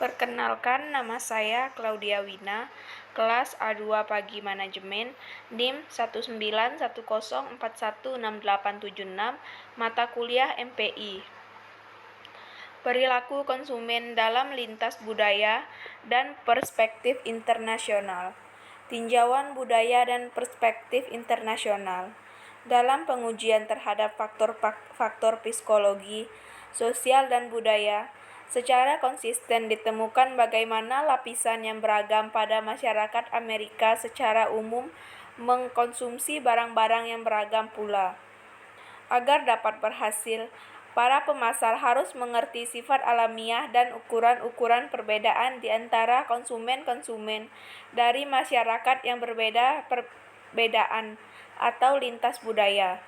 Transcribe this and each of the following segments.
Perkenalkan, nama saya Claudia Wina, kelas A2 Pagi Manajemen, NIM 19104168876, mata kuliah MPI. Perilaku konsumen dalam lintas budaya dan perspektif internasional. Tinjauan budaya dan perspektif internasional. Dalam pengujian terhadap faktor psikologi, sosial dan budaya, secara konsisten ditemukan bagaimana lapisan yang beragam pada masyarakat Amerika secara umum mengkonsumsi barang-barang yang beragam pula. Agar dapat berhasil, para pemasar harus mengerti sifat alamiah dan ukuran-ukuran perbedaan di antara konsumen-konsumen dari masyarakat yang berbeda perbedaan atau lintas budaya,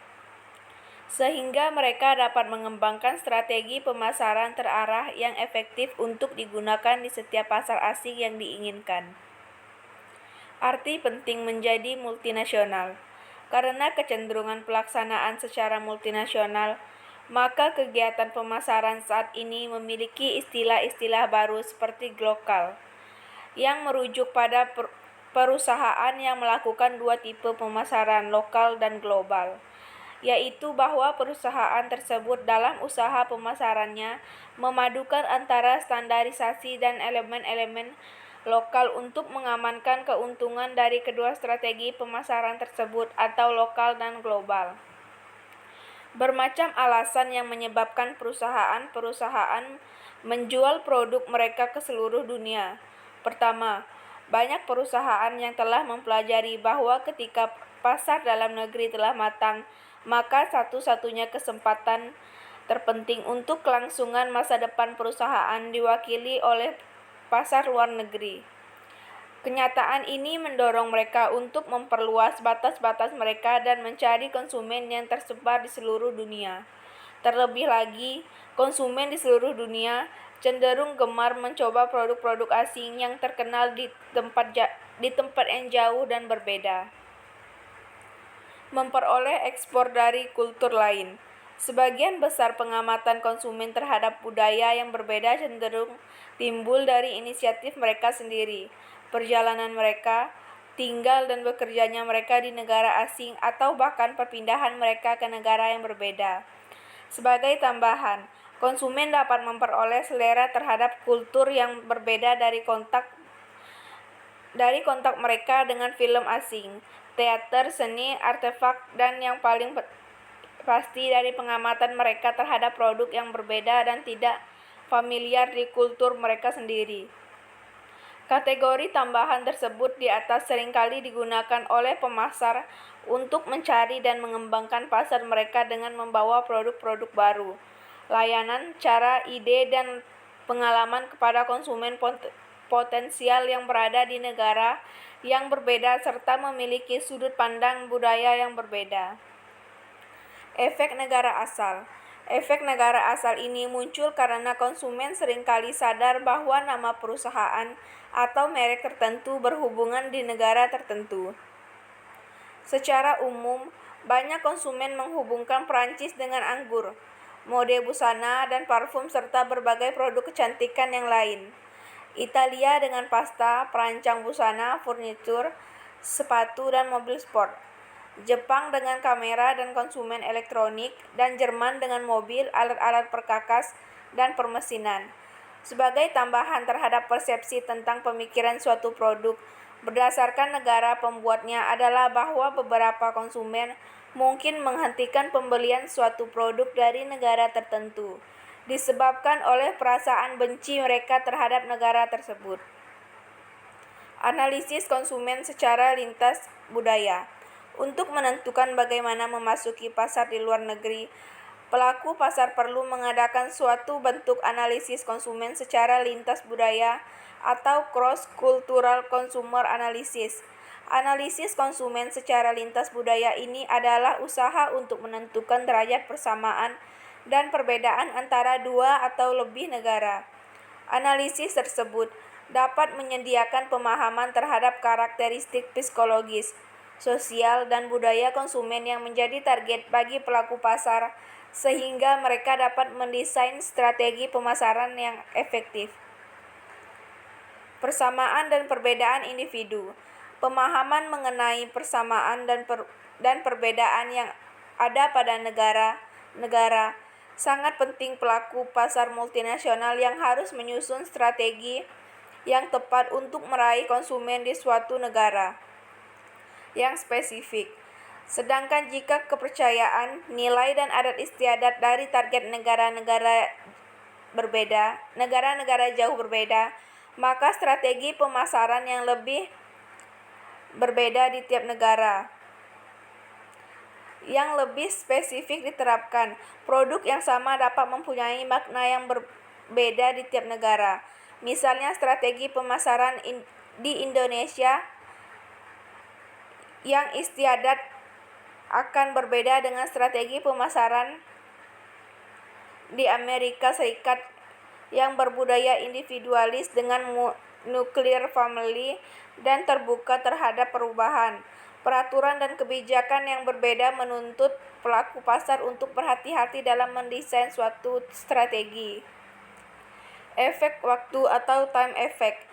sehingga mereka dapat mengembangkan strategi pemasaran terarah yang efektif untuk digunakan di setiap pasar asing yang diinginkan. Arti penting menjadi multinasional. Karena kecenderungan pelaksanaan secara multinasional, maka kegiatan pemasaran saat ini memiliki istilah-istilah baru seperti global, yang merujuk pada perusahaan yang melakukan dua tipe pemasaran, lokal dan global, yaitu bahwa perusahaan tersebut dalam usaha pemasarannya memadukan antara standarisasi dan elemen-elemen lokal untuk mengamankan keuntungan dari kedua strategi pemasaran tersebut atau lokal dan global. Bermacam alasan yang menyebabkan perusahaan-perusahaan menjual produk mereka ke seluruh dunia. Pertama, banyak perusahaan yang telah mempelajari bahwa ketika pasar dalam negeri telah matang, maka satu-satunya kesempatan terpenting untuk kelangsungan masa depan perusahaan diwakili oleh pasar luar negeri. Kenyataan ini mendorong mereka untuk memperluas batas-batas mereka dan mencari konsumen yang tersebar di seluruh dunia. Terlebih lagi, konsumen di seluruh dunia cenderung gemar mencoba produk-produk asing yang terkenal di tempat yang jauh dan berbeda. Memperoleh ekspor dari kultur lain. Sebagian besar pengamatan konsumen terhadap budaya yang berbeda cenderung timbul dari inisiatif mereka sendiri, perjalanan mereka, tinggal dan bekerjanya mereka di negara asing, atau bahkan perpindahan mereka ke negara yang berbeda. Sebagai tambahan, konsumen dapat memperoleh selera terhadap kultur yang berbeda dari kontak mereka dengan film asing, teater, seni, artefak, dan yang paling pasti dari pengamatan mereka terhadap produk yang berbeda dan tidak familiar di kultur mereka sendiri. Kategori tambahan tersebut di atas seringkali digunakan oleh pemasar untuk mencari dan mengembangkan pasar mereka dengan membawa produk-produk baru, layanan, cara, ide, dan pengalaman kepada konsumen potensial yang berada di negara yang berbeda serta memiliki sudut pandang budaya yang berbeda. Efek negara asal. Efek negara asal ini muncul karena konsumen seringkali sadar bahwa nama perusahaan atau merek tertentu berhubungan di negara tertentu. Secara umum, banyak konsumen menghubungkan Prancis dengan anggur, mode busana dan parfum serta berbagai produk kecantikan yang lain. Italia dengan pasta, perancang busana, furnitur, sepatu, dan mobil sport. Jepang dengan kamera dan konsumen elektronik, dan Jerman dengan mobil, alat-alat perkakas, dan permesinan. Sebagai tambahan terhadap persepsi tentang pemikiran suatu produk, berdasarkan negara pembuatnya adalah bahwa beberapa konsumen mungkin menghentikan pembelian suatu produk dari negara tertentu, disebabkan oleh perasaan benci mereka terhadap negara tersebut. Analisis konsumen secara lintas budaya. Untuk menentukan bagaimana memasuki pasar di luar negeri, pelaku pasar perlu mengadakan suatu bentuk analisis konsumen secara lintas budaya atau cross-cultural consumer analysis. Analisis konsumen secara lintas budaya ini adalah usaha untuk menentukan derajat persamaan dan perbedaan antara dua atau lebih negara. Analisis tersebut dapat menyediakan pemahaman terhadap karakteristik psikologis, sosial, dan budaya konsumen yang menjadi target bagi pelaku pasar, sehingga mereka dapat mendesain strategi pemasaran yang efektif. persamaan dan perbedaan individu. Pemahaman mengenai persamaan dan perbedaan yang ada pada negara-negara sangat penting pelaku pasar multinasional yang harus menyusun strategi yang tepat untuk meraih konsumen di suatu negara yang spesifik. Sedangkan jika kepercayaan, nilai dan adat istiadat dari target negara-negara jauh berbeda, maka strategi pemasaran yang lebih berbeda di tiap negara. Yang lebih spesifik diterapkan. Produk yang sama dapat mempunyai makna yang berbeda di tiap negara. Misalnya strategi pemasaran di Indonesia yang istiadat akan berbeda dengan strategi pemasaran di Amerika Serikat yang berbudaya individualis dengan nuclear family dan terbuka terhadap perubahan. Peraturan dan kebijakan yang berbeda menuntut pelaku pasar untuk berhati-hati dalam mendesain suatu strategi. Efek waktu atau time effect.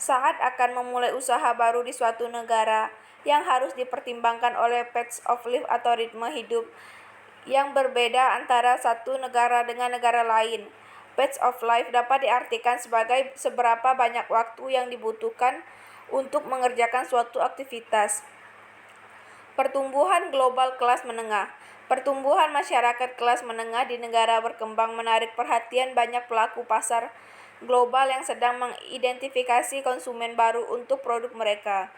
Saat akan memulai usaha baru di suatu negara, yang harus dipertimbangkan oleh pace of life atau ritme hidup yang berbeda antara satu negara dengan negara lain. Pace of life dapat diartikan sebagai seberapa banyak waktu yang dibutuhkan untuk mengerjakan suatu aktivitas. Pertumbuhan global kelas menengah. Pertumbuhan masyarakat kelas menengah di negara berkembang menarik perhatian banyak pelaku pasar global yang sedang mengidentifikasi konsumen baru untuk produk mereka.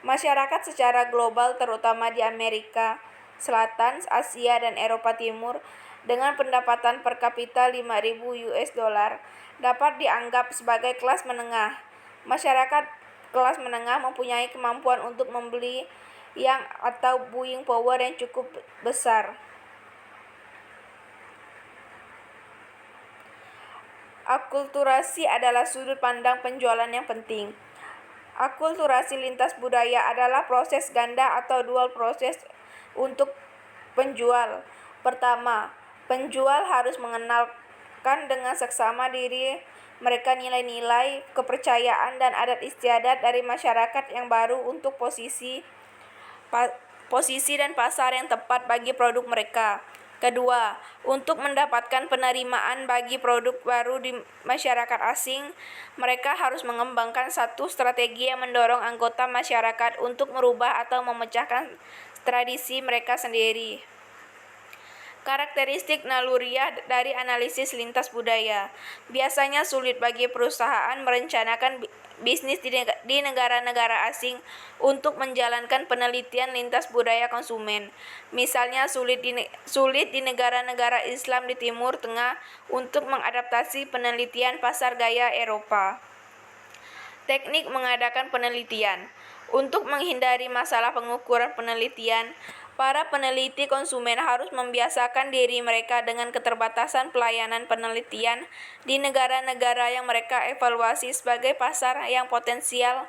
Masyarakat secara global, terutama di Amerika Selatan, Asia, dan Eropa Timur, dengan pendapatan per kapita $5.000 dapat dianggap sebagai kelas menengah. Masyarakat kelas menengah mempunyai kemampuan untuk membeli yang atau buying power yang cukup besar. Akulturasi adalah sudut pandang penjualan yang penting. Akulturasi lintas budaya adalah proses ganda atau dual proses untuk penjual. Pertama, penjual harus mengenalkan dengan seksama diri mereka nilai-nilai, kepercayaan, dan adat istiadat dari masyarakat yang baru untuk posisi dan pasar yang tepat bagi produk mereka. Kedua, untuk mendapatkan penerimaan bagi produk baru di masyarakat asing, mereka harus mengembangkan satu strategi yang mendorong anggota masyarakat untuk merubah atau memecahkan tradisi mereka sendiri. Karakteristik naluriah dari analisis lintas budaya. Biasanya sulit bagi perusahaan merencanakan bisnis di negara-negara asing untuk menjalankan penelitian lintas budaya konsumen. Misalnya sulit di negara-negara Islam di Timur Tengah untuk mengadaptasi penelitian pasar gaya Eropa. Teknik mengadakan penelitian. Untuk menghindari masalah pengukuran penelitian, para peneliti konsumen harus membiasakan diri mereka dengan keterbatasan pelayanan penelitian di negara-negara yang mereka evaluasi sebagai pasar yang potensial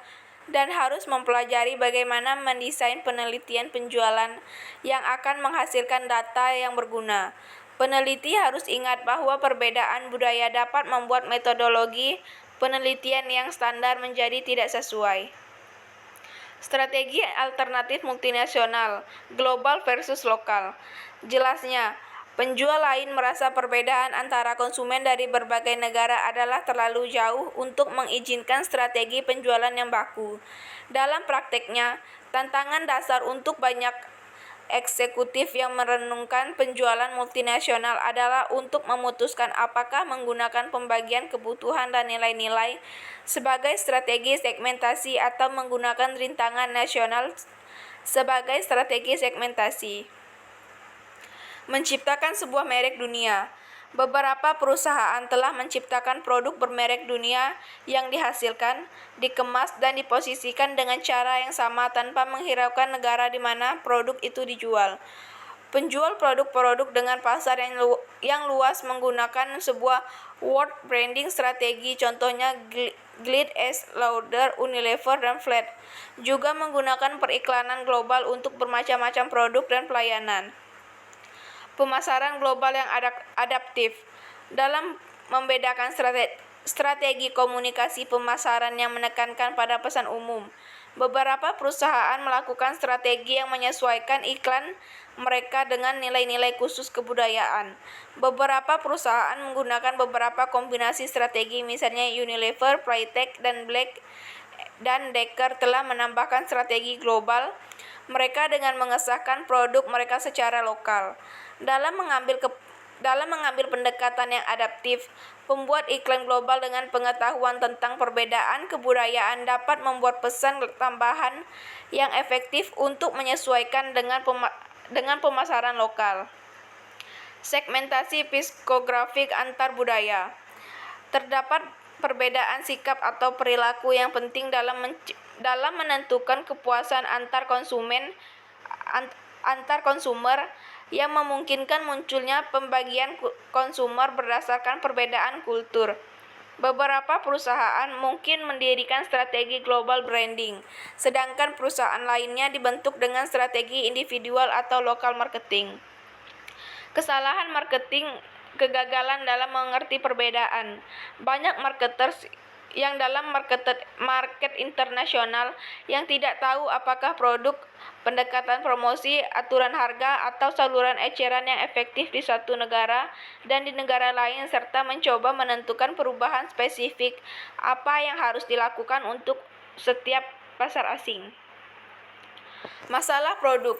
dan harus mempelajari bagaimana mendesain penelitian penjualan yang akan menghasilkan data yang berguna. Peneliti harus ingat bahwa perbedaan budaya dapat membuat metodologi penelitian yang standar menjadi tidak sesuai. Strategi alternatif multinasional, global versus lokal. Jelasnya, penjual lain merasa perbedaan antara konsumen dari berbagai negara adalah terlalu jauh untuk mengizinkan strategi penjualan yang baku. Dalam prakteknya, tantangan dasar untuk banyak eksekutif yang merenungkan penjualan multinasional adalah untuk memutuskan apakah menggunakan pembagian kebutuhan dan nilai-nilai sebagai strategi segmentasi atau menggunakan rintangan nasional sebagai strategi segmentasi. Menciptakan sebuah merek dunia. Beberapa perusahaan telah menciptakan produk bermerek dunia yang dihasilkan, dikemas, dan diposisikan dengan cara yang sama tanpa menghiraukan negara di mana produk itu dijual. Penjual produk-produk dengan pasar yang luas menggunakan sebuah word branding strategi, contohnya Glide, Estée Lauder, Unilever, dan Flat, juga menggunakan periklanan global untuk bermacam-macam produk dan pelayanan. Pemasaran global yang adaptif. Dalam membedakan strategi komunikasi pemasaran yang menekankan pada pesan umum. Beberapa perusahaan melakukan strategi yang menyesuaikan iklan mereka dengan nilai-nilai khusus kebudayaan. Beberapa perusahaan menggunakan beberapa kombinasi strategi, misalnya Unilever, Playtex, dan Black dan Decker telah menambahkan strategi global mereka dengan mengesahkan produk mereka secara lokal. Dalam mengambil pendekatan yang adaptif, pembuat iklan global dengan pengetahuan tentang perbedaan kebudayaan dapat membuat pesan tambahan yang efektif untuk menyesuaikan dengan pemasaran lokal. Segmentasi psikografik antar budaya. Terdapat perbedaan sikap atau perilaku yang penting dalam menentukan kepuasan antar konsumer yang memungkinkan munculnya pembagian konsumer berdasarkan perbedaan kultur. Beberapa perusahaan mungkin mendirikan strategi global branding, sedangkan perusahaan lainnya dibentuk dengan strategi individual atau lokal marketing. Kesalahan marketing. Kegagalan dalam mengerti perbedaan. Banyak marketers yang dalam market internasional yang tidak tahu apakah produk, pendekatan promosi, aturan harga, atau saluran eceran yang efektif di suatu negara dan di negara lain, serta mencoba menentukan perubahan spesifik apa yang harus dilakukan untuk setiap pasar asing. Masalah produk.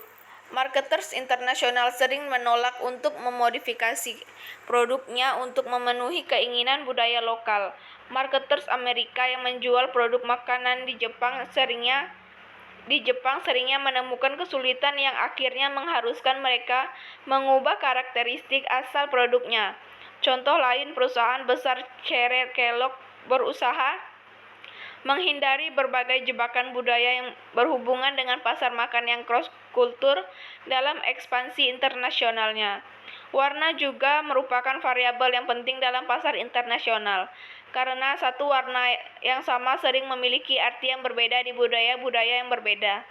Marketers internasional sering menolak untuk memodifikasi produknya untuk memenuhi keinginan budaya lokal. Marketers Amerika yang menjual produk makanan di Jepang seringnya menemukan kesulitan yang akhirnya mengharuskan mereka mengubah karakteristik asal produknya. Contoh lain, perusahaan besar Kellogg berusaha menghindari berbagai jebakan budaya yang berhubungan dengan pasar makan yang cross-kultur dalam ekspansi internasionalnya. Warna juga merupakan variabel yang penting dalam pasar internasional, karena satu warna yang sama sering memiliki arti yang berbeda di budaya-budaya yang berbeda.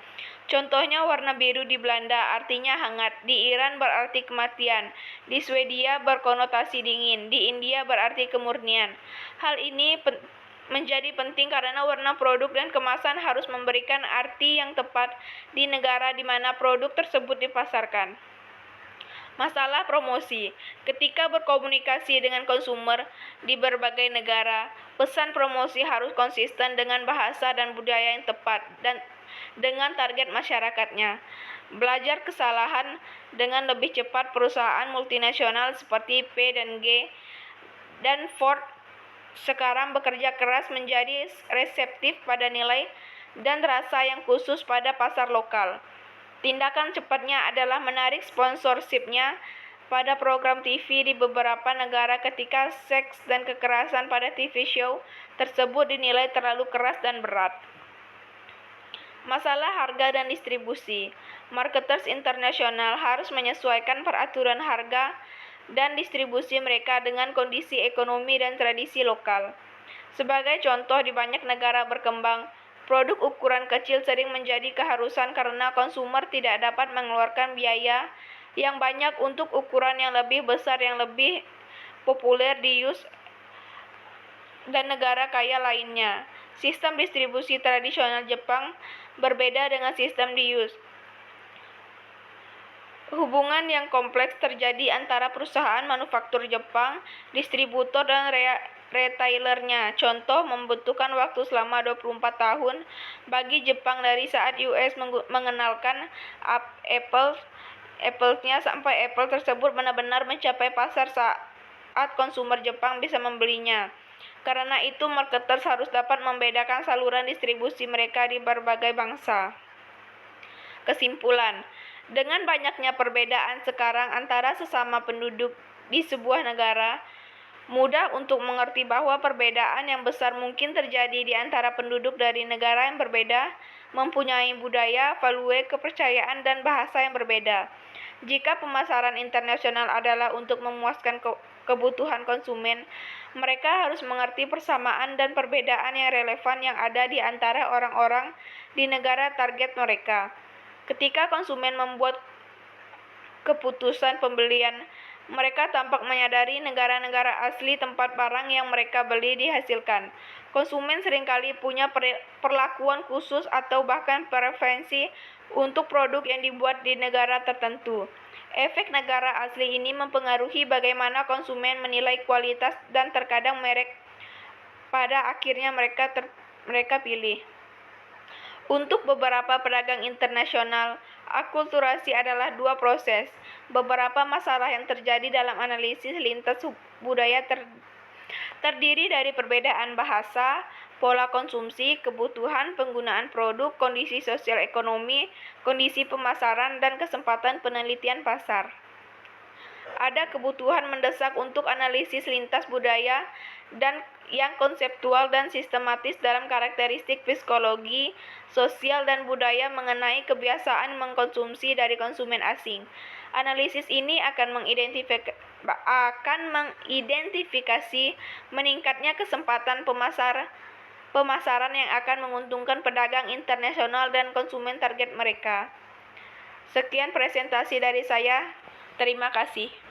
Contohnya, warna biru di Belanda artinya hangat, di Iran berarti kematian, di Swedia berkonotasi dingin, di India berarti kemurnian. Hal ini menjadi penting karena warna produk dan kemasan harus memberikan arti yang tepat di negara di mana produk tersebut dipasarkan. Masalah promosi. Ketika berkomunikasi dengan konsumer di berbagai negara, pesan promosi harus konsisten dengan bahasa dan budaya yang tepat dan dengan target masyarakatnya. Belajar kesalahan dengan lebih cepat. Perusahaan multinasional seperti P&G dan Ford sekarang bekerja keras menjadi reseptif pada nilai dan rasa yang khusus pada pasar lokal. Tindakan cepatnya adalah menarik sponsorshipnya pada program TV di beberapa negara ketika seks dan kekerasan pada TV show tersebut dinilai terlalu keras dan berat. Masalah harga dan distribusi. Marketers internasional harus menyesuaikan peraturan harga dan distribusi mereka dengan kondisi ekonomi dan tradisi lokal. Sebagai contoh, di banyak negara berkembang, produk ukuran kecil sering menjadi keharusan karena konsumer tidak dapat mengeluarkan biaya yang banyak untuk ukuran yang lebih besar yang lebih populer di US dan negara kaya lainnya. Sistem distribusi tradisional Jepang berbeda dengan sistem di US. Hubungan yang kompleks terjadi antara perusahaan manufaktur Jepang, distributor, dan retailernya. Contoh, membutuhkan waktu selama 24 tahun bagi Jepang dari saat US mengenalkan Apple-nya sampai Apple tersebut benar-benar mencapai pasar saat konsumer Jepang bisa membelinya. Karena itu, marketers harus dapat membedakan saluran distribusi mereka di berbagai bangsa. Kesimpulan, dengan banyaknya perbedaan sekarang antara sesama penduduk di sebuah negara, mudah untuk mengerti bahwa perbedaan yang besar mungkin terjadi di antara penduduk dari negara yang berbeda, mempunyai budaya, value, kepercayaan, dan bahasa yang berbeda. Jika pemasaran internasional adalah untuk memuaskan kebutuhan konsumen, mereka harus mengerti persamaan dan perbedaan yang relevan yang ada di antara orang-orang di negara target mereka. Ketika konsumen membuat keputusan pembelian, Mereka tampak menyadari negara-negara asli tempat barang yang mereka beli dihasilkan. Konsumen seringkali punya perlakuan khusus atau bahkan preferensi untuk produk yang dibuat di negara tertentu. Efek negara asli ini mempengaruhi bagaimana konsumen menilai kualitas dan terkadang merek pada akhirnya mereka pilih. Untuk beberapa pedagang internasional, akulturasi adalah dua proses. Beberapa masalah yang terjadi dalam analisis lintas budaya terdiri dari perbedaan bahasa, pola konsumsi, kebutuhan penggunaan produk, kondisi sosial ekonomi, kondisi pemasaran, dan kesempatan penelitian pasar. Ada kebutuhan mendesak untuk analisis lintas budaya dan yang konseptual dan sistematis dalam karakteristik psikologi, sosial, dan budaya mengenai kebiasaan mengkonsumsi dari konsumen asing. Analisis ini akan mengidentifikasi meningkatnya kesempatan pemasaran yang akan menguntungkan pedagang internasional dan konsumen target mereka. Sekian presentasi dari saya. Terima kasih.